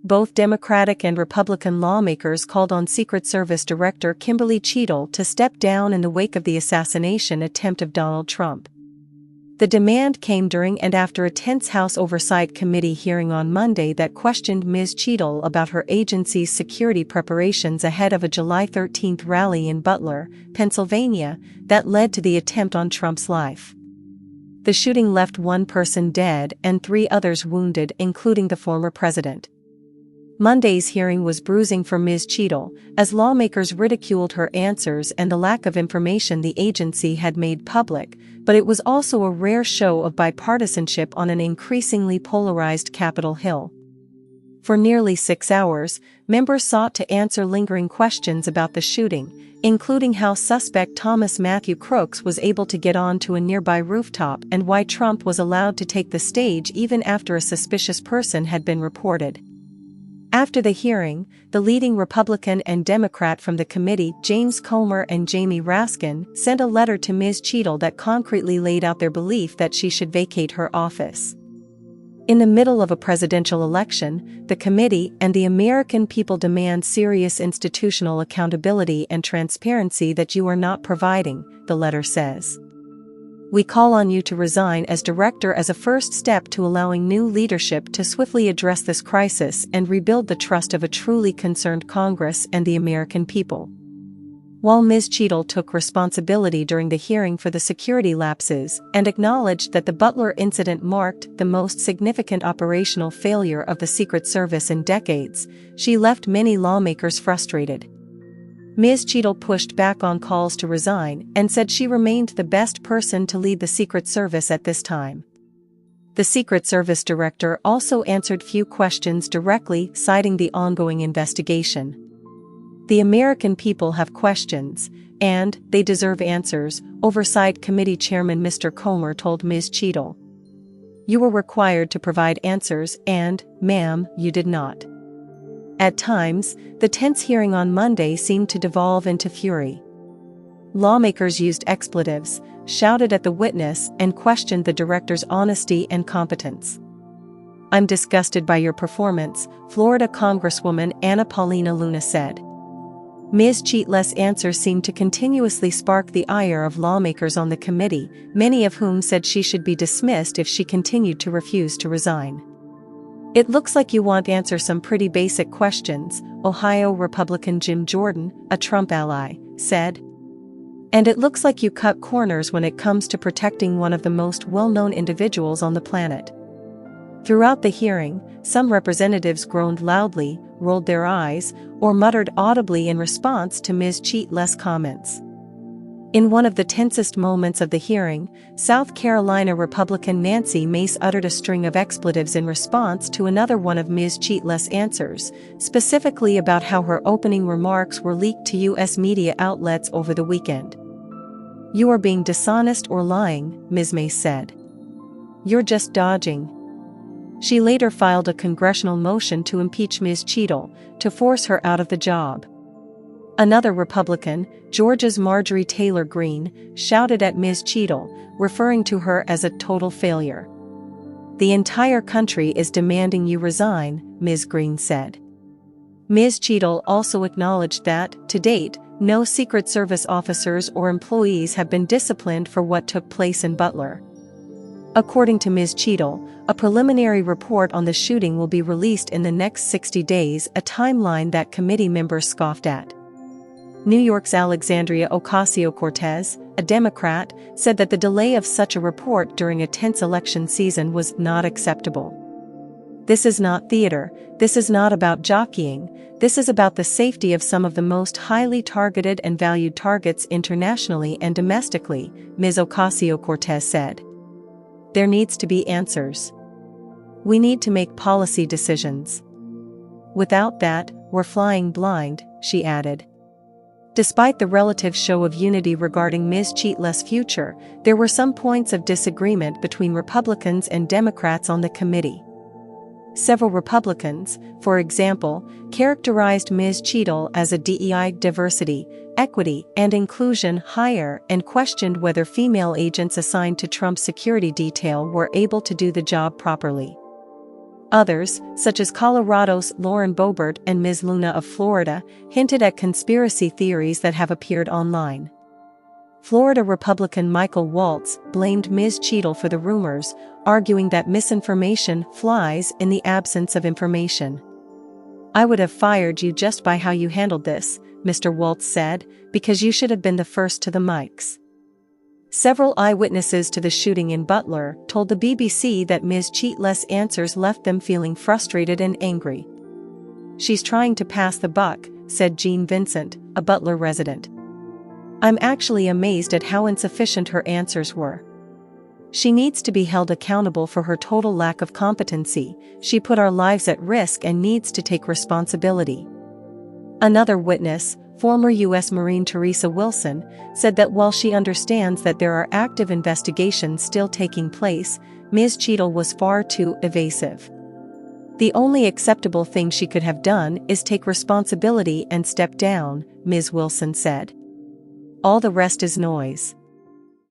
Both Democratic and Republican lawmakers called on Secret Service Director Kimberly Cheatle to step down in the wake of the assassination attempt of Donald Trump. The demand came during and after a tense House Oversight Committee hearing on Monday that questioned Ms. Cheatle about her agency's security preparations ahead of a July 13 rally in Butler, Pennsylvania, that led to the attempt on Trump's life. The shooting left one person dead and 3 others wounded, including the former president. Monday's hearing was bruising for Ms. Cheatle, as lawmakers ridiculed her answers and the lack of information the agency had made public, but it was also a rare show of bipartisanship on an increasingly polarized Capitol Hill. For nearly 6 hours, members sought to answer lingering questions about the shooting, including how suspect Thomas Matthew Crooks was able to get onto a nearby rooftop and why Trump was allowed to take the stage even after a suspicious person had been reported. After the hearing, the leading Republican and Democrat from the committee, James Comer and Jamie Raskin, sent a letter to Ms. Cheatle that concretely laid out their belief that she should vacate her office. In the middle of a presidential election, the committee and the American people demand serious institutional accountability and transparency that you are not providing, the letter says. We call on you to resign as director as a first step to allowing new leadership to swiftly address this crisis and rebuild the trust of a truly concerned Congress and the American people. While Ms. Cheatle took responsibility during the hearing for the security lapses and acknowledged that the Butler incident marked the most significant operational failure of the Secret Service in decades, she left many lawmakers frustrated. Ms. Cheatle pushed back on calls to resign and said she remained the best person to lead the Secret Service at this time. The Secret Service director also answered few questions directly, citing the ongoing investigation. The American people have questions, and they deserve answers, Oversight Committee Chairman Mr. Comer told Ms. Cheatle. You were required to provide answers and, ma'am, you did not. At times, the tense hearing on Monday seemed to devolve into fury. Lawmakers used expletives, shouted at the witness, and questioned the director's honesty and competence. I'm disgusted by your performance, Florida Congresswoman Anna Paulina Luna said. Ms. Cheatle's answers seemed to continuously spark the ire of lawmakers on the committee, many of whom said she should be dismissed if she continued to refuse to resign. It looks like you want to answer some pretty basic questions, Ohio Republican Jim Jordan, a Trump ally, said. And it looks like you cut corners when it comes to protecting one of the most well-known individuals on the planet. Throughout the hearing, some representatives groaned loudly, rolled their eyes, or muttered audibly in response to Ms. Cheatle's comments. In one of the tensest moments of the hearing, South Carolina Republican Nancy Mace uttered a string of expletives in response to another one of Ms. Cheatle's answers, specifically about how her opening remarks were leaked to U.S. media outlets over the weekend. You are being dishonest or lying, Ms. Mace said. You're just dodging. She later filed a congressional motion to impeach Ms. Cheatle, to force her out of the job. Another Republican, Georgia's Marjorie Taylor Greene, shouted at Ms. Cheatle, referring to her as a total failure. The entire country is demanding you resign, Ms. Greene said. Ms. Cheatle also acknowledged that, to date, no Secret Service officers or employees have been disciplined for what took place in Butler. According to Ms. Cheatle, a preliminary report on the shooting will be released in the next 60 days, a timeline that committee members scoffed at. New York's Alexandria Ocasio-Cortez, a Democrat, said that the delay of such a report during a tense election season was not acceptable. This is not theater, this is not about jockeying, this is about the safety of some of the most highly targeted and valued targets internationally and domestically, Ms. Ocasio-Cortez said. There needs to be answers. We need to make policy decisions. Without that, we're flying blind, she added. Despite the relative show of unity regarding Ms. Cheatle's future, there were some points of disagreement between Republicans and Democrats on the committee. Several Republicans, for example, characterized Ms. Cheatle as a DEI diversity, equity, and inclusion hire and questioned whether female agents assigned to Trump's security detail were able to do the job properly. Others, such as Colorado's Lauren Boebert and Ms. Luna of Florida, hinted at conspiracy theories that have appeared online. Florida Republican Michael Waltz blamed Ms. Cheatle for the rumors, arguing that misinformation flies in the absence of information. "I would have fired you just by how you handled this," Mr. Waltz said, "because you should have been the first to the mics." Several eyewitnesses to the shooting in Butler told the BBC that Ms. Cheatle's answers left them feeling frustrated and angry. "She's trying to pass the buck," said Jean Vincent, a Butler resident. "I'm actually amazed at how insufficient her answers were. She needs to be held accountable for her total lack of competency. She put our lives at risk and needs to take responsibility." Another witness, former U.S. Marine Teresa Wilson, said that while she understands that there are active investigations still taking place, Ms. Cheatle was far too evasive. "The only acceptable thing she could have done is take responsibility and step down," Ms. Wilson said. "All the rest is noise."